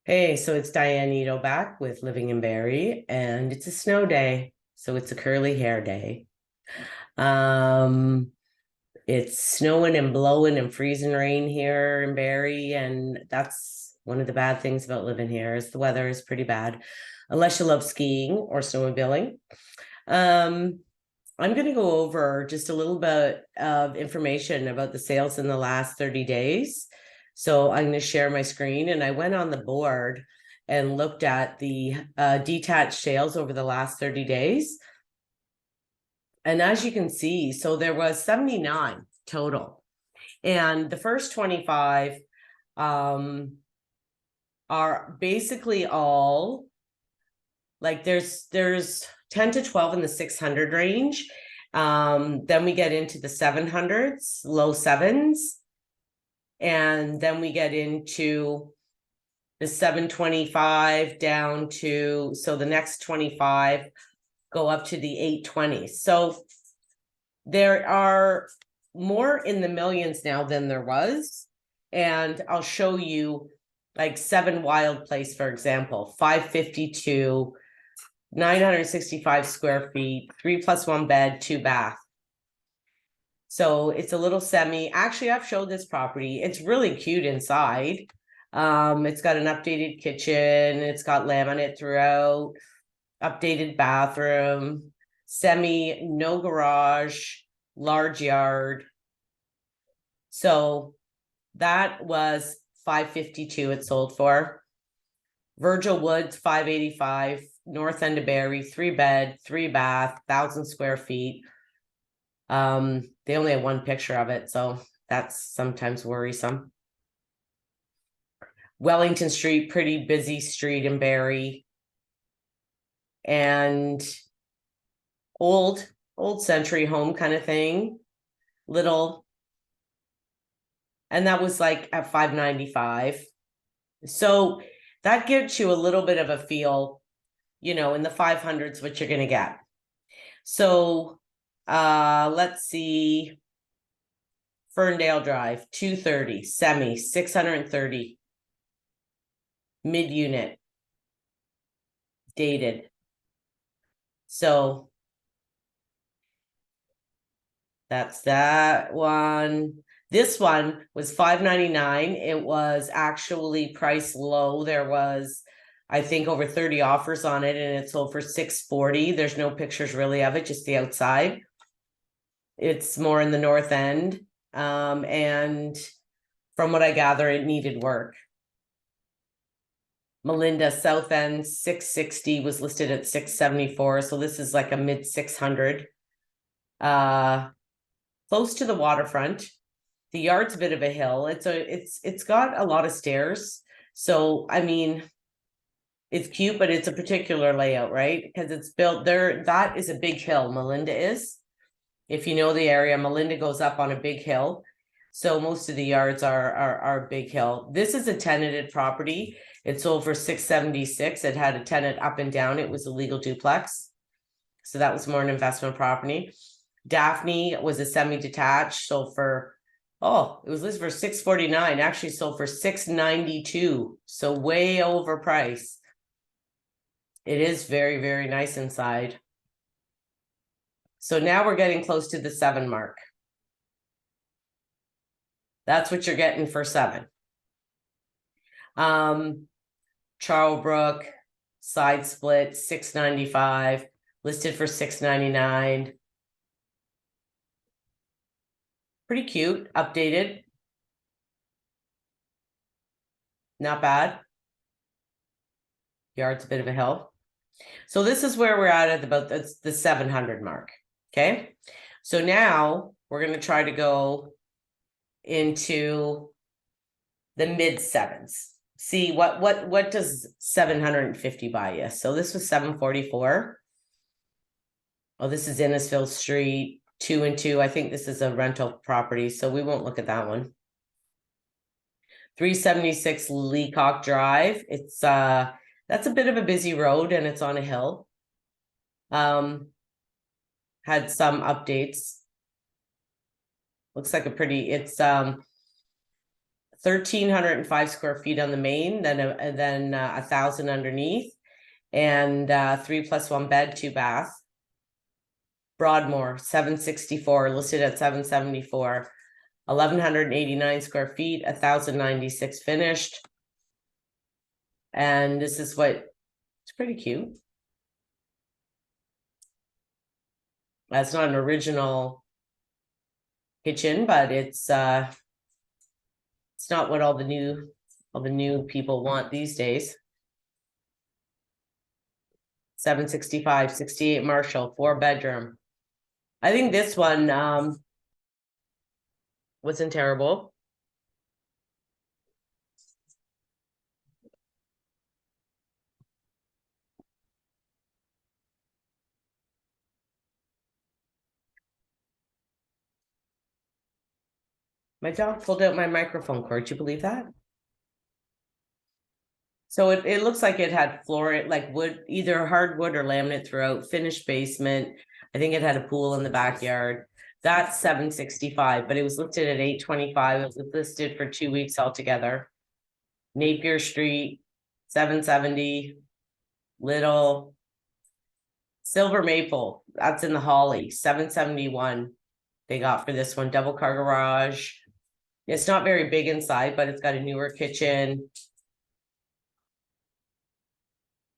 Hey, so it's Diane Neto back with Living in Barrie, and it's a snow day, so it's a curly hair day. Um, it's snowing and blowing and freezing rain here in Barrie, and that's one of the bad things about living here is the weather is pretty bad, unless you love skiing or snowmobiling. Um, I'm going to go over just a little bit of information about the sales in the last 30 days. So I'm going to share my screen, and I went on the board and looked at the detached sales over the last 30 days. And as you can see, so there was 79 total. And the first 25 are basically all like there's 10 to 12 in the 600 range. Then we get into the 700s, low sevens. And then we get into the 725 down to, so the next 25 go up to the 820s. So there are more in the millions now than there was. And I'll show you like 7 Wild Place, for example, 552, 965 square feet, 3+1 bed, 2 bath. So it's a little semi. Actually, I've showed this property. It's really cute inside. It's got an updated kitchen. It's got laminate throughout, updated bathroom, semi, no garage, large yard. So that was 552 it sold for. Virgil Woods, 585, north end of Barrie, 3 bed, 3 bath, 1,000 square feet. They only have one picture of it, so that's sometimes worrisome. Wellington Street, pretty busy street in Barrie. And old century home kind of thing. Little. And that was like at 595. So that gives you a little bit of a feel, in the 500s, what you're going to get. So let's see. Ferndale Drive, 230, semi, 630. Mid-unit. Dated. So that's that one. This one was $599. It was actually priced low. There was, I think, over 30 offers on it, and it sold for $640. There's no pictures really of it, just the outside. It's more in the north end. And from what I gather, it needed work. Melinda, South End, 660, was listed at 674. So this is like a mid 600. Close to the waterfront. The yard's a bit of a hill. It's got a lot of stairs. So I mean, it's cute, but it's a particular layout, right? Because it's built there. That is a big hill. Melinda is. If you know the area, Melinda goes up on a big hill. So most of the yards are big hill. This is a tenanted property. It sold for 676. It had a tenant up and down. It was a legal duplex. So that was more an investment property. Daphne was a semi-detached, sold for, it was listed for 649, actually sold for 692. So way overpriced. It is very, very nice inside. So now we're getting close to the 7 mark. That's what you're getting for 7. Charlebrook, side split, 695, listed for 699. Pretty cute, updated. Not bad. Yard's a bit of a hill. So this is where we're at about the 700 mark. Okay. So now we're going to try to go into the mid 7s. See what does 750 buy you? So this was 744. Oh, this is Innisfil Street, 2 and 2. I think this is a rental property, so we won't look at that one. 376 Leacock Drive. It's that's a bit of a busy road, and it's on a hill. Had some updates. Looks like it's 1,305 square feet on the main, then 1,000 underneath, and 3+1 bed, 2 bath. Broadmoor, 764, listed at 774. 1,189 square feet, 1,096 finished. And this is what, it's pretty cute. That's not an original kitchen, but it's not what all the new people want these days. 765, 68 Marshall, 4-bedroom. I think this one wasn't terrible. My dog pulled out my microphone cord. Do you believe that? So it looks like it had floor, like wood, either hardwood or laminate throughout, finished basement. I think it had a pool in the backyard. That's 765, but it was listed at 825. It was listed for 2 weeks altogether. Napier Street, 770. Little Silver Maple, that's in the Holly, 771. They got for this one, double car garage. It's not very big inside, but it's got a newer kitchen.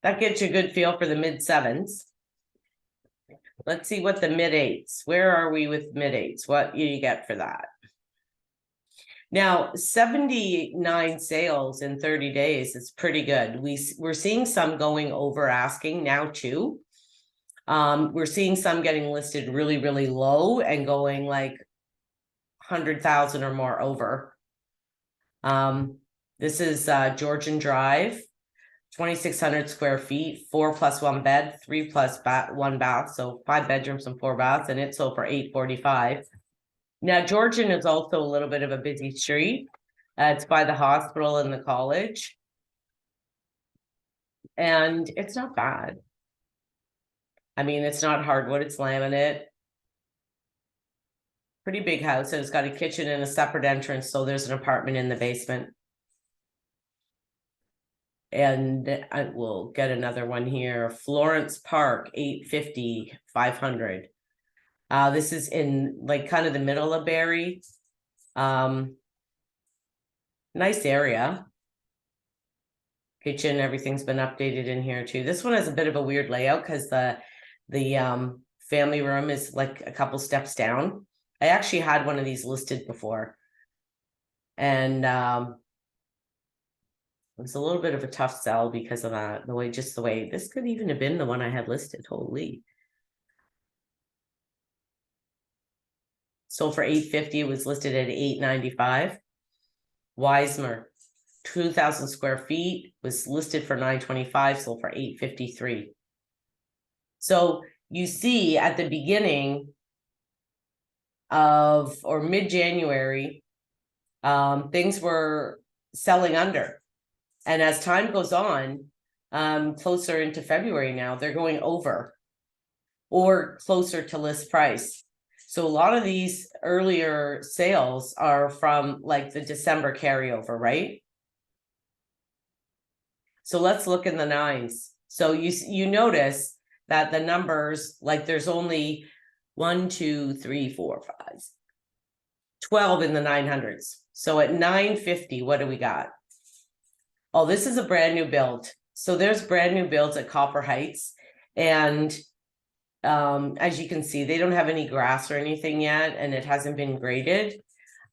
That gets you a good feel for the mid-7s. Let's see what the mid-8s. Where are we with mid-8s? What do you get for that? Now, 79 sales in 30 days is pretty good. We're seeing some going over asking now too. We're seeing some getting listed really, really low and going like 100,000 or more over. This is Georgian Drive, 2,600 square feet, 4+1 bed, 3+1 bath, so 5 bedrooms and 4 baths, and it sold for 845. Now, Georgian is also a little bit of a busy street. It's by the hospital and the college, and it's not bad. I mean, it's not hardwood, it's laminate. Pretty big house. It's got a kitchen and a separate entrance, so there's an apartment in the basement. And I will get another one here. Florence Park, 850, 500. This is in like kind of the middle of Barrie. Nice area. Kitchen, everything's been updated in here too. This one has a bit of a weird layout because the family room is like a couple steps down. I actually had one of these listed before, and it was a little bit of a tough sell because of that. The way this could even have been the one I had listed. Holy. Sold for 850. It was listed at 895. Weismer, 2,000 square feet, was listed for 925. Sold for 853. So you see at the beginning of or mid-January, things were selling under, and as time goes on, closer into February now, they're going over or closer to list price. So a lot of these earlier sales are from like the December carryover, right? So let's look in the 9s. So you notice that the numbers, like there's only 1, 2, 3, 4, 5, 12 in the 900s. So at 950, what do we got? Oh, this is a brand new build. So there's brand new builds at Copper Heights, and as you can see, they don't have any grass or anything yet, and it hasn't been graded.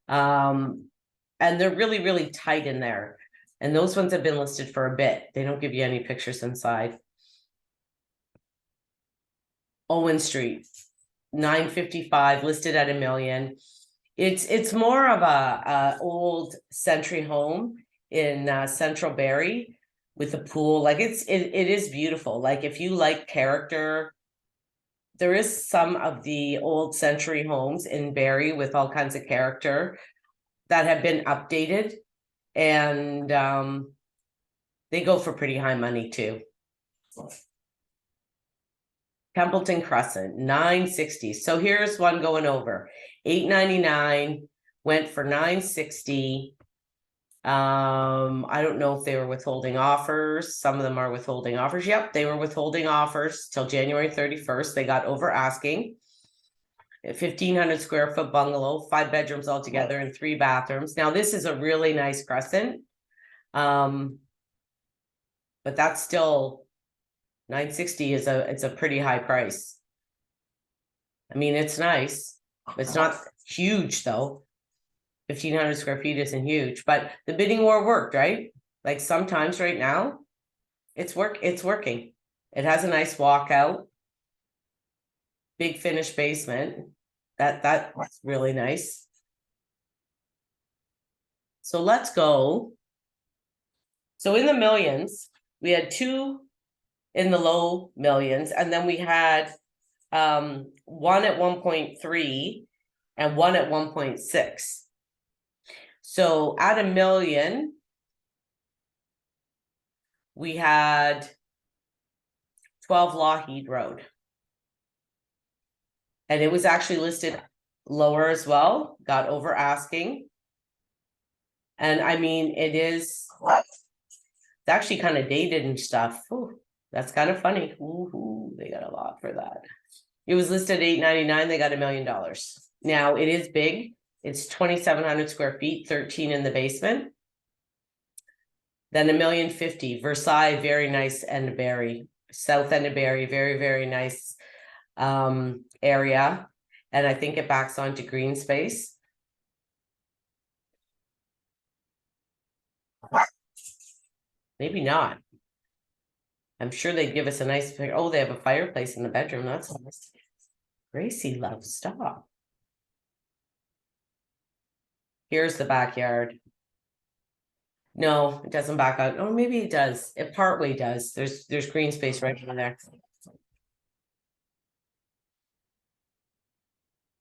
And they're really, really tight in there. And those ones have been listed for a bit. They don't give you any pictures inside. Owen Street, 955, listed at $1 million. It's more of a old century home in central Barrie with a pool. Like it is beautiful. Like if you like character, there is some of the old century homes in Barrie with all kinds of character that have been updated, and they go for pretty high money too. Templeton Crescent, 960. So here's one going over. 899, went for 960. I don't know if they were withholding offers. Some of them are withholding offers. Yep, they were withholding offers till January 31st. They got over asking. A 1,500 square foot bungalow, 5 bedrooms altogether and 3 bathrooms. Now this is a really nice crescent. But that's still $960 is it's a pretty high price. I mean, it's nice. It's not huge though. 1,500 square feet isn't huge, but the bidding war worked, right? Like sometimes right now, it's working. It has a nice walkout, big finished basement. That's really nice. So let's go. So in the millions, we had 2 in the low millions, and then we had 1 at 1.3 and 1 at 1.6. So at $1 million, we had 12 Lougheed Road. And it was actually listed lower as well, got over asking. And I mean, it's actually kind of dated and stuff. Ooh, that's kind of funny. Ooh, they got a lot for that. It was listed at $899, they got $1 million. Now it is big. It's 2,700 square feet, 13 in the basement. Then $1,050,000, Versailles, very nice, and Barrie, south end of Barrie, very, very nice area. And I think it backs onto green space. Maybe not. I'm sure they'd give us a nice, oh, they have a fireplace in the bedroom. That's nice. Gracie loves, stop. Here's the backyard. No, it doesn't back out. Oh, maybe it does. It partway does. There's green space right in there.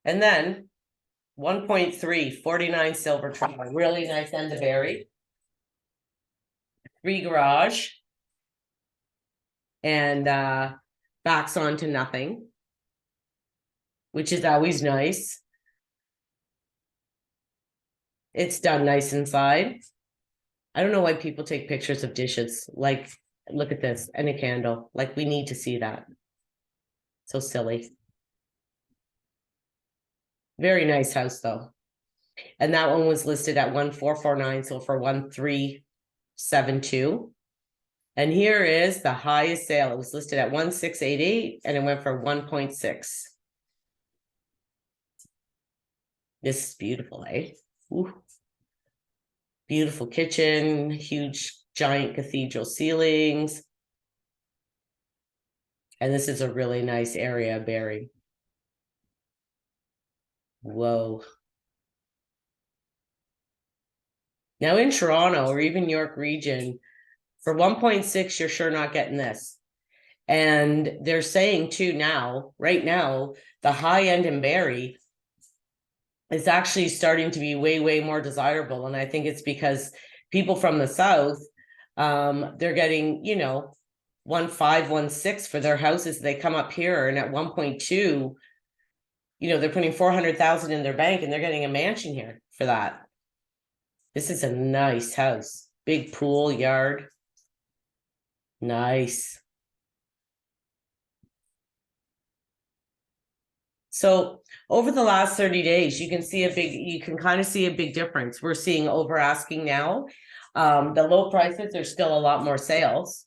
And then 1.3, 49 Silver Tower, really nice end of Barrie. 3 garage. And backs onto nothing, which is always nice. It's done nice inside. I don't know why people take pictures of dishes. Like, look at this, and a candle. Like, we need to see that. So silly. Very nice house though. And that one was listed at 1,449, so for 1,372. And here is the highest sale. It was listed at 1,688 and it went for 1.6. This is beautiful, eh? Ooh. Beautiful kitchen, huge giant cathedral ceilings. And this is a really nice area, Barrie. Whoa. Now in Toronto or even York region, for 1.6, you're sure not getting this. And they're saying too now, right now, the high end in Barrie is actually starting to be way, way more desirable. And I think it's because people from the South, they're getting, 1.5, 1.6 for their houses. They come up here and at 1.2, they're putting 400,000 in their bank and they're getting a mansion here for that. This is a nice house, big pool, yard. Nice. So over the last 30 days, you can kind of see a big difference. We're seeing over asking now. The low prices, there's still a lot more sales.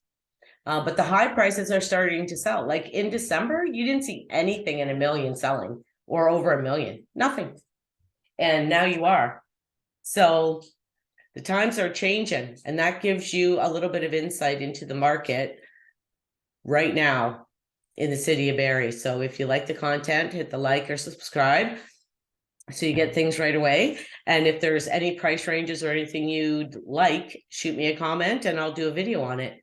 But the high prices are starting to sell. Like in December, you didn't see anything in $1 million selling or over $1 million, nothing. And now you are. So the times are changing, and that gives you a little bit of insight into the market right now in the city of Barrie. So if you like the content, hit the like or subscribe so you get things right away. And if there's any price ranges or anything you'd like, shoot me a comment and I'll do a video on it.